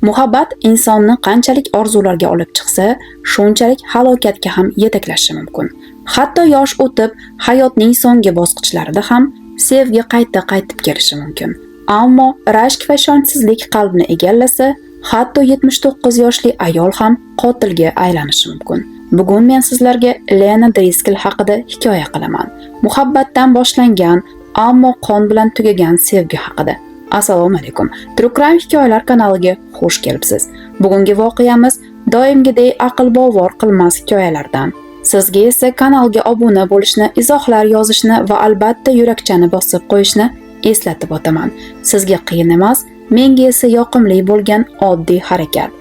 Muhabbat insonni qanchalik orzularga olib chiqsa, shunchalik halokatga ham yetaklashi mumkin. Hatto yosh o'tib, hayotning so'nggi bosqichlarida ham sevgi qaytib kelishi mumkin. Ammo rashk va ishonchsizlik qalbni egallasa, hatto 79 yoshli ayol ham qotilga aylanishi mumkin. Bugun men sizlarga Lena Driscoll haqida hikoya qilaman. Muhabbatdan boshlangan, ammo qon bilan tugagan sevgi haqida. Assalomu alaykum. True Crime hikoyalar kanaliga xush kelibsiz. Bugungi voqeamiz doimgidek aql bovar qilmas hikoyalardan. Sizga esa kanalga obuna bo'lishni, izohlar yozishni va albatta yurakchani bosib qo'yishni eslatib o'taman. Sizga qiyin emas, menga esa yoqimli bo'lgan oddiy harakat.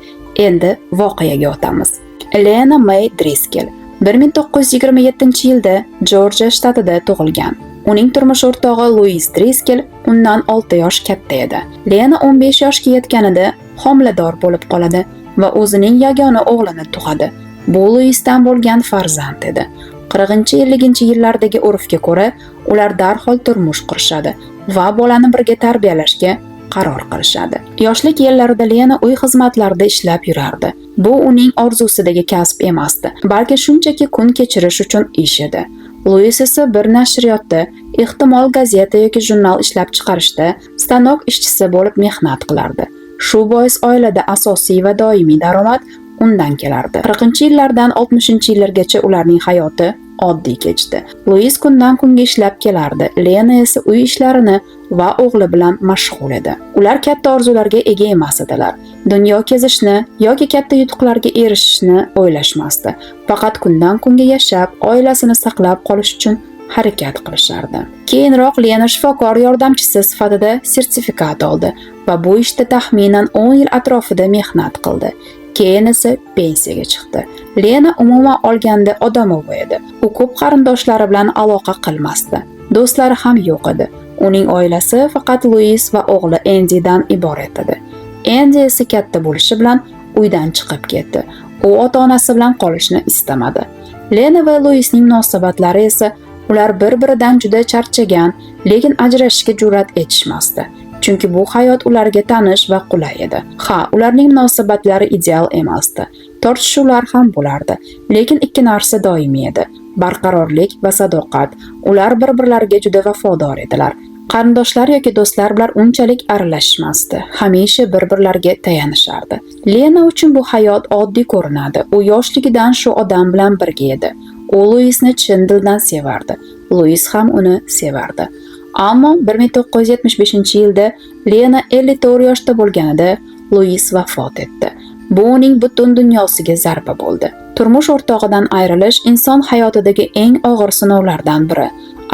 Endi voqeaga o'tamiz. Lena May Driscoll 1927-yilda Jorjiya shtatida tug'ilgan. Uning turmush o'rtog'i Louis Driscoll undan 6 yosh katta edi. Lena 15 yoshga yetganida homilador bo'lib qoladi va o'zining yagona o'g'lini tug'adi. Bu Louisdan bo'lgan farzand edi. 40-50 yillardagi urfga ko'ra, ular darhol turmush qurishadi va bolani birga tarbiyalashga qaror qilishadi. Yoshlik yillarida Lena uy xizmatlarida ishlab yurardi. Bu uning orzusidagi kasb emasdi, balki shunchaki kun kechirish uchun ish edi. Louis esa bir nashriyotda, ehtimol gazeta yoki jurnal ishlab chiqarishda stanok ishchisi bo'lib mehnat qilardi. Shu bois oilada asosiy va doimiy daromad undan kelardi. 40-yillardan 60-yillargacha ularning hayoti oddiy kechdi. Louis kundan kunga ishlab kelardi. Lena esa uy ishlarini va o'g'li bilan mashg'ul edi. Ular katta orzularga ega emas edilar. Dunyo kezishni yoki katta yutuqlarga erishishni o'ylashmasdi. Faqat kundan kunga yashab, oilasini saqlab qolish uchun harakat qilishardi. Keyinroq Lena shifokor yordamchisi sifatida sertifikat oldi va bu ishda taxminan 10 yil atrofida mehnat qildi. Keyin esa pensiyaga chiqdi. Lena umuman olganda odamovi edi. U ko'p qarindoshlari bilan aloqa qilmasdi. Do'stlari ham yo'q edi. Uning oilasi faqat Louis va o'g'li Andy'dan iborat edi. Andy esa katta bo'lishi bilan uydan chiqib ketdi. U ota-onasi bilan qolishni istamadi. Lena va Louisning munosabatlari esa ular bir-biridan juda charchagan, lekin ajrashishga jur'at etishmasdi. Chunki bu hayot ularga tanish va qulay edi. Ha, ularning munosabatlari ideal emasdi. Tortishuvlar ham bo'lardi, lekin ikki narsa doimiy edi: barqarorlik va sadoqat. Ular bir-birlariga juda vafodor edilar. Qarindoshlar yoki do'stlar bilan unchalik aralashmasdi. Hamisha bir-birlariga tayanishardi. Lena uchun bu hayot oddiy ko'rinadi. U yoshligidan shu odam bilan birga edi. U Louisni chin dildan sevardi. Louis ham uni sevardi. Ammo 1975-yilda Lena 54 yoshda bo'lganida Louis vafot etdi. Bu uning butun dunyosiga zarba bo'ldi. Turmush o'rtog'idan ayrilish inson hayotidagi eng og'ir sinovlardan biri.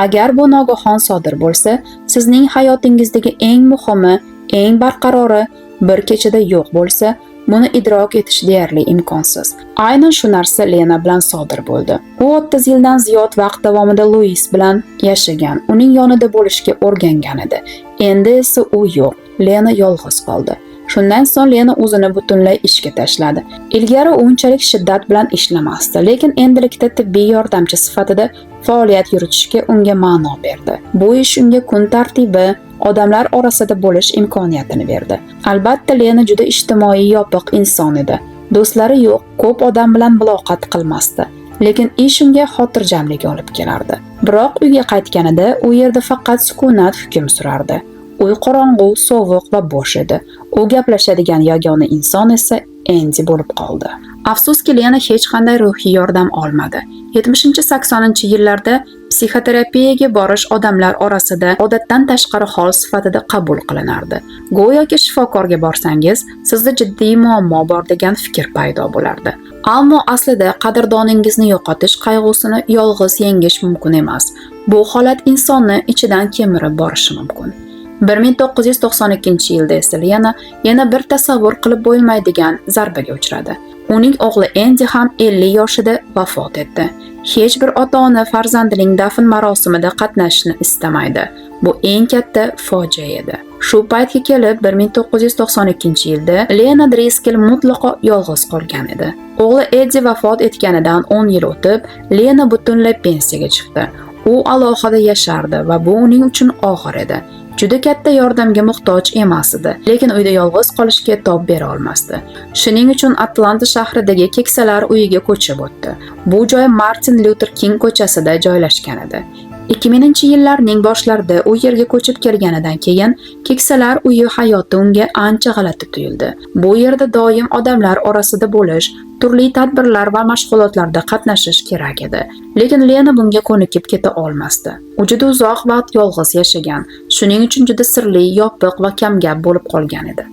Agar bu nogahon sodir bo'lsa, sizning hayotingizdagi eng muhimi, eng barqarori bir kechada yo'q bo'lsa, buni idrok etish deyarli imkonsiz. Aynan shu narsa Lena bilan sodir bo'ldi. U 30 yildan ziyod vaqt davomida Louis bilan yashagan, uning yonida bo'lishga o'rgangan edi. Endi esa u yo'q. Lena yolg'iz qoldi. Shundan so'ng Lena o'zini butunlay ishga tashladi. Ilgari u unchalik shiddat bilan ishlamasdi, lekin endilikda tibbiy yordamchi sifatida faoliyat yuritishga unga ma'no berdi. Bu ish unga kun tartibi, odamlar orasida bo'lish imkoniyatini berdi. Albatta, Lena juda ijtimoiy, yopiq inson edi. Do'stlari yo'q, ko'p odam bilan muloqot qilmasdi, lekin ish unga xotirjamlik olib kelardi. Biroq uyga qaytganida u yerda faqat sukunat hukm surardi. Uy qorong'u, sovuq va bo'sh edi. U gaplashadigan yagona inson esa Andy bo'lib qoldi. Afsuski, Lena hech qanday ruhiy yordam olmadi. 70-80-yillarda psixoterapiyaga borish odamlar orasida odatdan tashqari hol sifatida qabul qilinardi. Go'yoki shifokorga borsangiz, sizda jiddiy muammo bor degan fikr paydo bo'lardi. Ammo aslida qadrdoningizni yo'qotish qayg'usini yolg'iz yengish mumkin emas. Bu holat insonni ichidan kemirib borishi mumkin. 1992-yilda esa Lena yana bir tasavvur qilib bo'lmaydigan zarbaga uchradi. Uning o'g'li Andy ham 50 yoshida vafot etdi. Hech bir ota-ona farzandining dafn marosimida qatnashishni istamaydi. Bu eng katta fojia edi. Shu paytga kelib 1992-yilda Lena Driscoll mutlaqo yolg'iz qolgan edi. O'g'li Eddie vafot etganidan 10 yil o'tib, Lena butunlay pensiyaga chiqdi. U alohida yashardi va bu uning uchun og'ir edi. juda katta yordamga muhtoj emas edi, lekin uyda yolg'iz qolishga tob bera olmasdi. Shuning uchun Atlanta shahridagi keksalar uyiga ko'chib o'tdi. Bu joy Martin Luther King ko'chasida joylashgan edi. 2000-yillarning boshlarida u yerga ko'chib kelganidan keyin keksalar uyi hayoti unga ancha g'alati tuyuldi. Bu yerda doim odamlar orasida bo'lish, turli tadbirlar va mashg'ulotlarda qatnashish kerak edi. Lekin Lena bunga ko'nikib keta olmasdi. U juda uzoq vaqt yolg'iz yashagan, shuning uchun juda sirli, yopiq va kamgap bo'lib qolgan edi.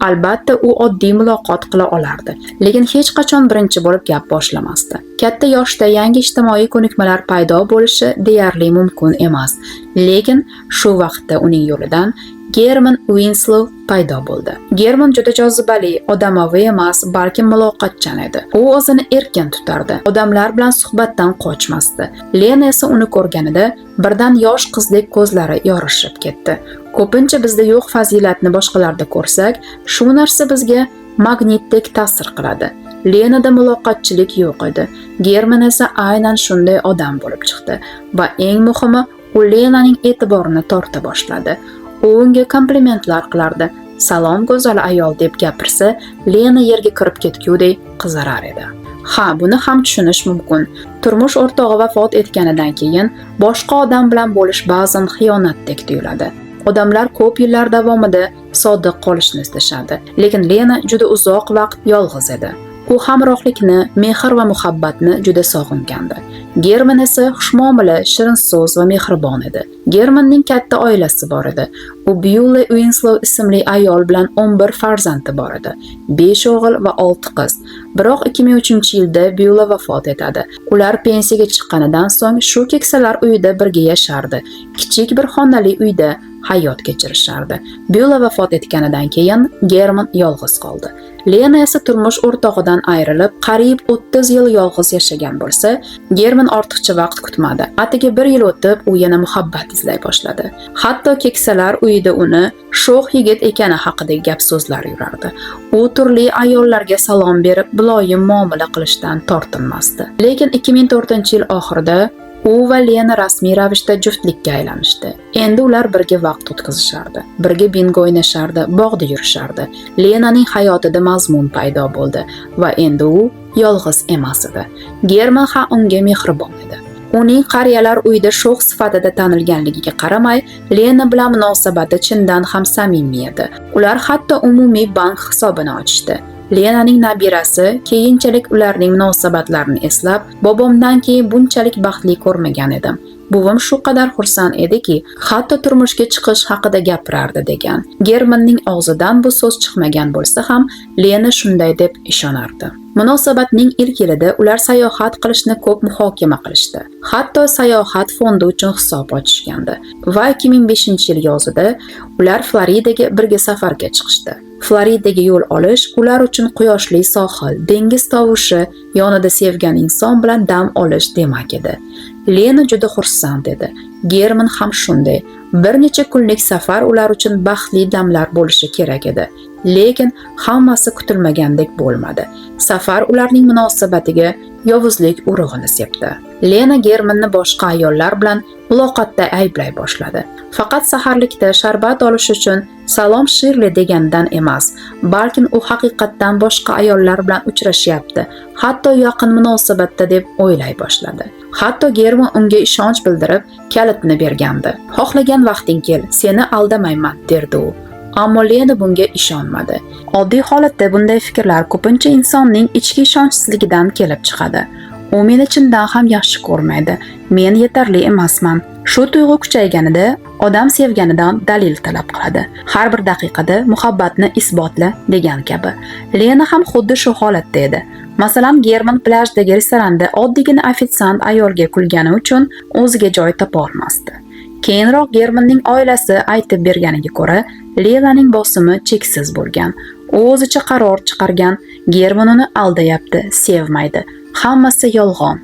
Albatta, u oddiy muloqot qila olardi, lekin hech qachon birinchi bo'lib gap boshlamasdi. Katta yoshda yangi ijtimoiy ko'nikmalar paydo bo'lishi deyarli mumkin emas, lekin shu vaqtda uning yo'lidan German Winslow paydo bo'ldi. German juda jozibali, odamoviy emas, balki muloqotchan edi. U o'zini erkin tutardi, odamlar bilan suhbatdan qochmasdi. Lena esa uni ko'rganida birdan yosh qizdek ko'zlari yorishib ketdi. Ko'pincha bizda yo'q fazilatni boshqalarda ko'rsak, shu narsa bizga magnitdek ta'sir qiladi. Lenada muloqotchilik yo'q edi. German esa aynan shunday odam bo'lib chiqdi va eng muhimi, u Lenaning e'tiborini torta boshladi. U unga komplimentlar qilardi. Salom go'zal ayol deb gapirsa, Lena yerga kirib ketgudek qizarar edi. Ha, buni ham tushunish mumkin. Turmush o'rtog'i vafot etganidan keyin boshqa odam bilan bo'lish ba'zan xiyonatdek tuyuladi. Odamlar ko'p yillar davomida sodiq qolishni istashadi, lekin Lena juda uzoq vaqt yolg'iz edi. U hamrohlikni, mehr va muhabbatni juda sog'ingandi. German esa xushmuomala, shirin so'z va mehribon edi. Germanning katta oilasi bor edi. U Beulah Winslow ismli ayol bilan 11 farzandi bor edi. 5 o'g'il va 6 qiz. Biroq 2003-yilda Beulah vafot etadi. Ular pensiyaga chiqqanidan so'ng shu keksalar uyida birga yashardi. Kichik bir xonali uyda hayot kechirishardi. Beulah vafot etganidan keyin German yolg'iz qoldi. Lena esa turmush o'rtog'idan ayrilib, qariyb 30 yil yolg'iz yashagan bo'lsa, German ortiqcha vaqt kutmadi. Atigi 1 yil o'tib, u yana muhabbat izlay boshladi. Hatto keksalar uyida uni sho'x yigit ekani haqida gap so'zlar yurardi. U turli ayollarga salom berib, muloyim muomala qilishdan tortinmasdi. Lekin 2004-yil oxirida u va Lena rasmiy ravishda juftlikka aylanishdi. Endi ular birga vaqt o'tkazishardi, birga bingo o'ynashardi, bog'da yurishardi. Lenaning hayotida mazmun paydo bo'ldi va endi u yolg'iz emas edi. German ham unga mehribon edi. Uning qariyalar uyida sho'x sifatida tanilganligiga qaramay, Lena bilan munosabati chindan ham samimiy edi. Ular hatto umumiy bank hisobini ochishdi. Lenaning nabirasi keyinchalik ularning munosabatlarini eslab, bobomdan keyin bunchalik baxtli ko'rmagan edim. Buvim shu qadar xursand ediki, hatto turmushga chiqish haqida gapirardi degan. Germanning og'zidan bu so'z chiqmagan bo'lsa ham, Lena shunday deb ishonardi. Munosabatning ilk yilida ular sayohat qilishni ko'p muhokama qilishdi. Hatto sayohat fondi uchun hisob ochishgandi. Va 2005-yil yozida ular Floridaga birga safarga chiqishdi. Floridaga yo'l olish ular uchun quyoshli sohil, dengiz tovushi, yonida sevgan inson bilan dam olish demak edi. Lena juda xursand edi. German ham shunday. Bir necha kunlik safar ular uchun baxtli damlar bo'lishi kerak edi. Lekin hammasi kutilmagandek bo'lmadi. Safar ularning munosabatiga yovuzlik urug'ini sepdi. Lena Germanni boshqa ayollar bilan muloqotda ayblay boshladi. Faqat saharlikda sharbat olish uchun salom Shirley degandan emas, balkim u haqiqatdan boshqa ayollar bilan uchrashyapti, hatto yaqin munosabatda deb o'ylay boshladi. Hatto German unga ishonch bildirib, kalitni bergandi. Xohlagan vaqting kel, seni aldamayman, derdi u. Ammo Lena bunga ishonmadi. Oddiy holatda bunday fikrlar ko'pincha insonning ichki ishonchsizligidan kelib chiqadi. U meni chindan ham yaxshi ko'rmaydi. Men yetarli emasman. Shu tuyg'u kuchayganida odam sevganidan dalil talab qiladi. Har bir daqiqada muhabbatni isbotla degan kabi. Lena ham xuddi shu holatda edi. Masalan, German plajdagi restoranda oddiygina ofitsiant ayolga kulgani uchun o'ziga joy topa olmasdi. Keyinroq Germanning oilasi aytib berganiga ko'ra, Lenaning bosimi cheksiz bo'lgan. U o'zicha qaror chiqargan, German uni aldayapti, sevmaydi. Hammasi yolg'on.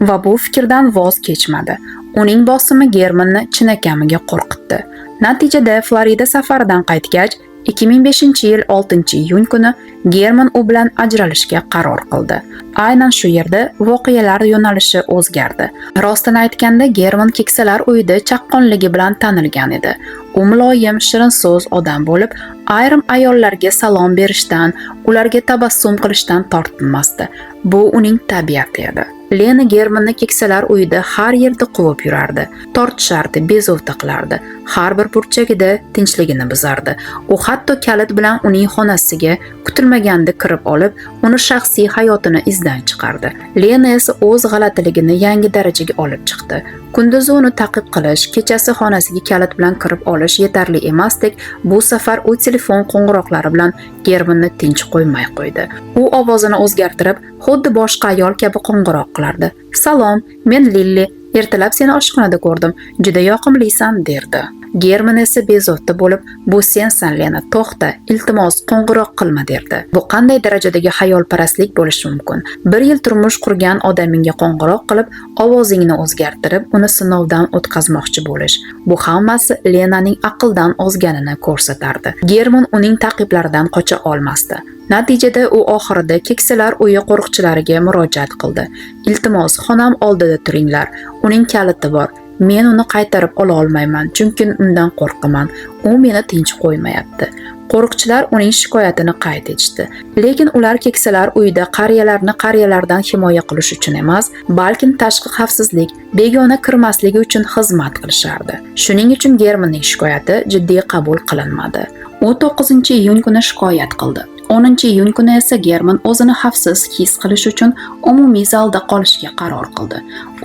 Va bu fikrdan voz kechmadi. Uning bosimi Germanni chinakamiga qo'rqitdi. Natijada Florida safaridan qaytgach, 2005-yil 6-iyun kuni German u bilan ajralishga qaror qildi. Aynan shu yerda voqealar yo'nalishi o'zgardi. Rostini aytganda, German keksalar uyida chaqqonligi bilan tanilgan edi. U muloyim, shirin so'z odam bo'lib, ayrim ayollarga salom berishdan, ularga tabassum qilishdan tortinmasdi. Bu uning tabiati edi. Lena Germanni keksalar uyida har yerda quvib yurardi, tortishardi, bezovta qilardi, har bir burchagida tinchligini buzardi. U hatto kalit bilan uning xonasiga kutilmaganda kirib olib, uni shaxsiy hayotini izdan chiqardi. Lena esa o'z g'alatiligini yangi darajaga olib chiqdi. Kunduzi uni ta'qib qilish, kechasi xonasiga kalit bilan kirib olish yetarli emasdek, bu safar u telefon qo'ng'iroqlari bilan Germanni tinch qo'ymay qo'ydi. U ovozini o'zgartirib, xuddi boshqa ayol kabi qo'ng'iroq qilardi. "Salom, men Lilli. Ertalab seni oshxonada ko'rdim. Juda yoqimlisan", derdi. German esa bezovta bo'lib, "Bu sensan, Lena, to'xta, iltimos qo'ng'iroq qilma", derdi. Bu qanday darajadagi xayolparastlik bo'lishi mumkin? Bir yil turmush qurgan odamingga qo'ng'iroq qilib, ovozingni o'zgartirib, uni sinovdan o'tkazmoqchi bo'lish. Bu hammasi Lenaning aqldan ozganini ko'rsatardi. German uning taqiblaridan qocha olmasdi. Natijada u oxirida keksalar uyi qo'riqchilariga murojaat qildi. "Iltimos, xonam oldida turinglar. Uning kaliti bor. Men uni qaytarib ola olmayman, chunki undan qo'rqaman. U meni tinch qo'ymayapti." Qo'riqchilar uning shikoyatini qayd etishdi. Lekin ular keksalar uyida qariyalarni qariyalardan himoya qilish uchun emas, balkim tashqi xavfsizlik, begona kirmasligi uchun xizmat qilishardi. Shuning uchun Germanning shikoyati jiddiy qabul qilinmadi. U 9-iyun kuni shikoyat qildi. 10-iyun kuni esa German o'zini xavfsiz his qilish uchun umumiy zalda qolishga qaror qildi.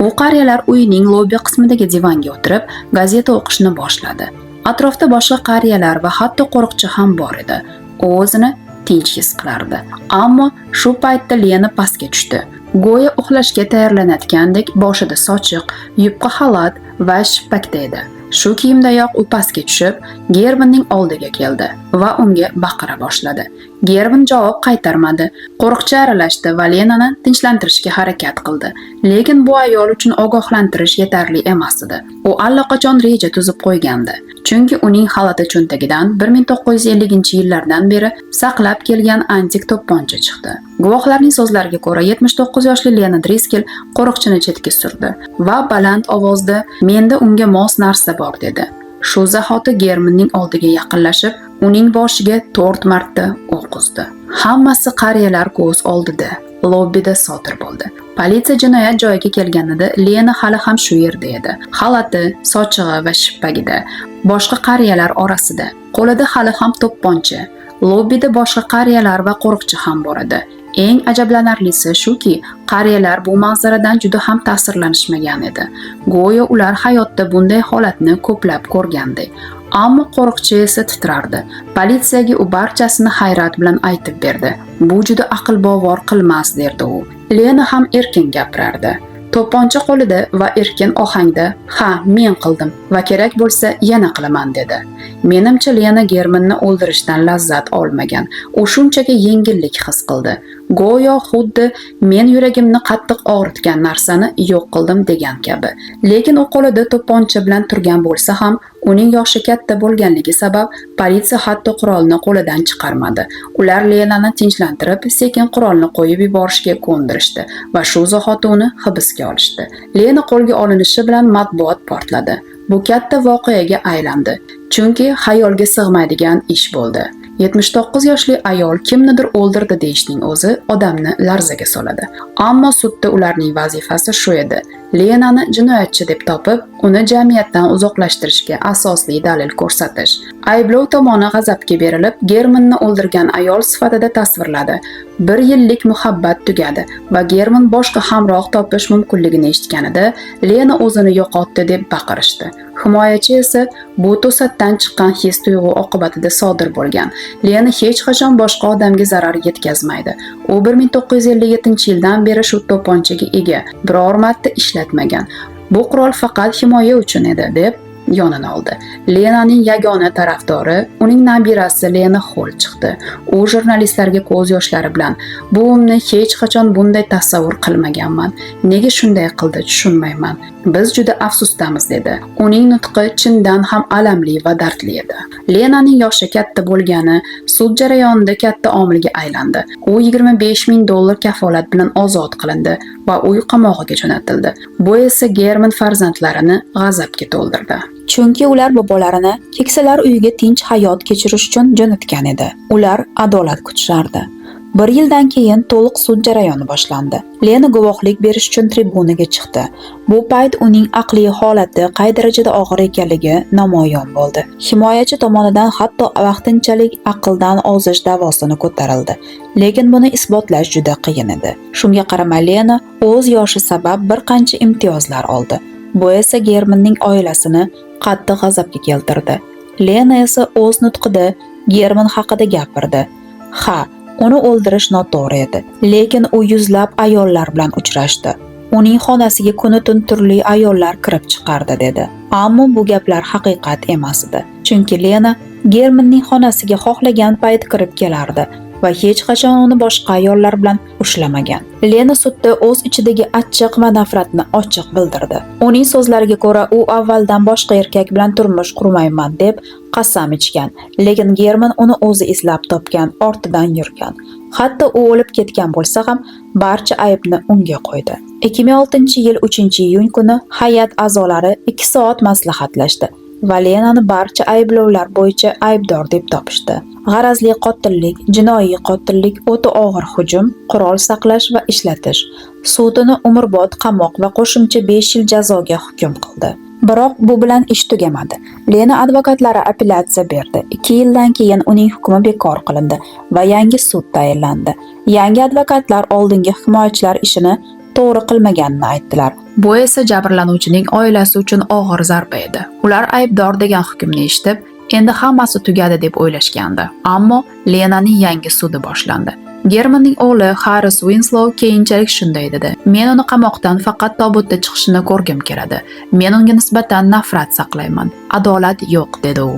U qariyalar uyining lobbi qismidagi divanga o'tirib, gazeta o'qishni boshladi. Atrofda boshqa qariyalar va hatto qo'riqchi ham bor edi. U o'zini tinch his qilardi. Ammo shu paytda Lena pastga tushdi. Go'yo uxlashga tayyorlanayotgandek boshida sochiq, yupqa xalat va shippakda edi. Shu kiyimdayoq u pastga tushib, Germanning oldiga keldi va unga baqira boshladi. German javob qaytarmadi. Qo'riqchi aralashdi va Lenani tinchlantirishga harakat qildi. Lekin bu ayol uchun ogohlantirish yetarli emas edi. U allaqachon reja tuzib qo'ygandi. Chunki uning xalati cho'ntagidan 1950-yillardan beri saqlab kelgan antik to'pponcha chiqdi. Guvohlarning so'zlariga ko'ra, 79 yoshli Lena Driskel qo'riqchini chetga surdi va baland ovozda "Menda unga mos narsa bor", dedi. Shu zahoti Germanning oldiga yaqinlashib, uning boshiga 4 marta o'q uzdi. Hammasi qariyalar ko'z oldida, lobbida sodir bo'ldi. Politsiya jinoyat joyiga kelganida Lena hali ham shu yerda edi. Xalati, sochig'i va shippagida, boshqa qariyalar orasida. Qo'lida hali ham to'pponcha. Lobbida boshqa qariyalar va qo'riqchi ham bor edi. Eng ajablanarlisi shuki, qariyalar bu manzaradan juda ham ta'sirlanishmagan edi. Go'yo ular hayotda bunday holatni ko'plab ko'rgandek. Ammo qo'riqchi esa titrardi. Politsiyaga u barchasini hayrat bilan aytib berdi. "Bu juda aql bovar qilmas", derdi u. Lena ham erkin gapirardi. To'pponcha qo'lida va erkin ohangda "Ha, men qildim va kerak bo'lsa yana qilaman", dedi. Menimcha Lena Germanni o'ldirishdan lazzat olmagan. U shunchaki yengillik his qildi. Go'yo xuddi men yuragimni qattiq og'ritgan narsani yo'q qildim degan kabi. Lekin u qo'lida to'pponcha bilan turgan bo'lsa ham, uning yoshi katta bo'lganligi sabab politsiya hatto qurolni qo'lidan chiqarmadi. Ular Lenani tinchlantirib, sekin qurolni qo'yib yuborishga ko'ndirishdi va shu zahoti uni hibsga olishdi. Lena qo'lga olinishi bilan matbuot portladi. Bu katta voqeaga aylandi, chunki xayolga sig'maydigan ish bo'ldi. 79 yoshli ayol kimnidir o'ldirdi deyishning o'zi odamni larzaga soladi. Ammo sudda ularning vazifasi shu edi. Lenani jinoyatchi deb topib, uni jamiyatdan uzoqlashtirishga asosli dalil ko'rsatish. Ayblov tomoni g'azabga berilib, Germanni o'ldirgan ayol sifatida tasvirladi. 1 yillik muhabbat tugadi va German boshqa hamroh topish mumkinligini eshitganida Lena o'zini yo'qotdi deb baqirishdi. Himoyachi esa bu to'satdan chiqqan his tuyg'u oqibatida sodir bo'lgan. Lena hech qachon boshqa odamga zarar yetkazmaydi. U 1957-yildan beri shu to'pponchaga ega, biror marta ishlatmagan. Bu qurol faqat himoya uchun edi, deb yonini oldi. Lenaning yagona tarafdori uning nabirasi Lena Xoll chiqdi. U jurnalistlarga ko'z yoshlari bilan "Buvimni hech qachon bunday tasavvur qilmaganman. Nega shunday qildi, tushunmayman. Biz juda afsusdamiz" dedi. Uning nutqi chindan ham alamli va dardli edi. Lenaning yoshi katta bo'lgani sud jarayonida katta omilga aylandi. U $25,000 kafolat bilan ozod qilindi va uy qamog'iga jo'natildi. Bu esa German farzandlarini g'azabga to'ldirdi. Chunki ular bobolarini keksalar uyiga tinch hayot kechirish uchun jo'natgan edi. Ular adolat kutishardi. 1 yildan keyin to'liq sud jarayoni boshlandi. Lena guvohlik berish uchun tribunaga chiqdi. Bu payt uning aqliy holati qay darajada og'ir ekanligi namoyon bo'ldi. Himoyachi tomonidan hatto vaqtinchalik aqldan ozish da'vosini ko'tarildi. Lekin buni isbotlash juda qiyin edi. Shunga qaramay Lena o'z yoshi sabab bir qancha imtiyozlar oldi. Bu esa Germanning oilasini qattiq g'azabga keltirdi. Lena esa o'z nutqida German haqida gapirdi. Ha, uni o'ldirish noto'g'ri edi, lekin u yuzlab ayollar bilan uchrashdi. Uning xonasiga kuni-tun turli ayollar kirib chiqardi dedi. Ammo bu gaplar haqiqat emas edi. Chunki Lena Germanning xonasiga xohlagan payt kirib kelardi va hech qachon uni boshqa ayollar bilan ushlamagan. Lena sudda o'z ichidagi achchiq va nafratni ochiq bildirdi. Uning so'zlariga ko'ra, u avvaldan boshqa erkak bilan turmush qurmayman deb qasam ichgan, lekin German uni o'zi izlab topgan, ortidan yurgan. Hatto u o'lib ketgan bo'lsa ham barcha aybni unga qo'ydi. 2006-yil 3-iyun kuni hay'at a'zolari 2 soat maslahatlashdi va Lenani barcha ayblovlar bo'yicha aybdor deb topishdi. G'arazli qotillik, jinoiy qotillik, o'ta og'ir hujum, qurol saqlash va ishlatish. Sud uni umrbod qamoq va qo'shimcha 5 yil jazoga hukm qildi. Biroq bu bilan ish tugamadi. Lena advokatlari apellyatsiya berdi. 2 yildan keyin uning hukmi bekor qilindi va yangi sud tayinlandi. Yangi advokatlar oldingi himoyachilar ishini to'g'ri qilmaganini aytdilar. Bu esa jabrlanuvchining oilasi uchun og'ir zarba edi. Ular aybdor degan hukmni eshitib, endi hammasi tugadi deb o'ylashgandi. Ammo Lenaning yangi sudi boshlandi. Germanning o'g'li Harris Winslow keyinchalik shunday dedi: "Men uni qamoqdan faqat tobutda chiqishini ko'rgim keladi. Men unga nisbatan nafrat saqlayman. Adolat yo'q", dedi u.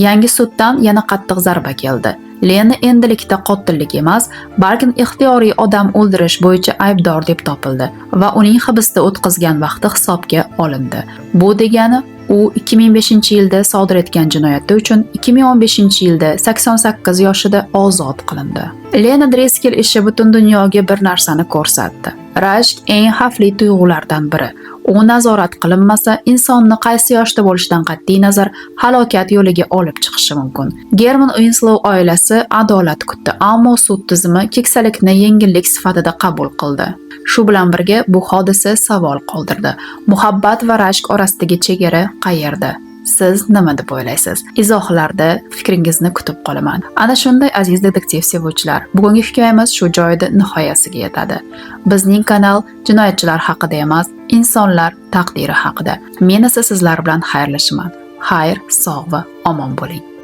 Yangi suddan yana qattiq zarba keldi. Lena endilikda qotillik emas, balki ixtiyoriy odam o'ldirish bo'yicha aybdor deb topildi va uning hibsda o'tkazgan vaqti hisobga olindi. Bu degani u 2005-yilda sodir etgan jinoyati uchun 2015-yilda 88 yoshida ozod qilindi. Lena Driscoll ishi butun dunyoga bir narsani ko'rsatdi. Rashk eng xavfli tuyg'ulardan biri. U nazorat qilinmasa, insonni qaysi yoshda bo'lishidan qat'iy nazar halokat yo'liga olib chiqishi mumkin. German Winslow oilasi adolat kutdi, ammo sud tizimi keksalikni yengillik sifatida qabul qildi. Shu bilan birga bu hodisa savol qoldirdi. Muhabbat va rashk orasidagi chegara qayerda? Siz nima deb o'ylaysiz? Izohlarda fikringizni kutib qolaman. Ana shunday aziz detektiv sevuvchilar, bugungi hikoyamiz shu joyda nihoyasiga yetadi. Bizning kanal jinoyatchilar haqida emas, insonlar taqdiri haqida. Men esa sizlar bilan xayrlashaman. Xayr, sog' va omon bo'ling.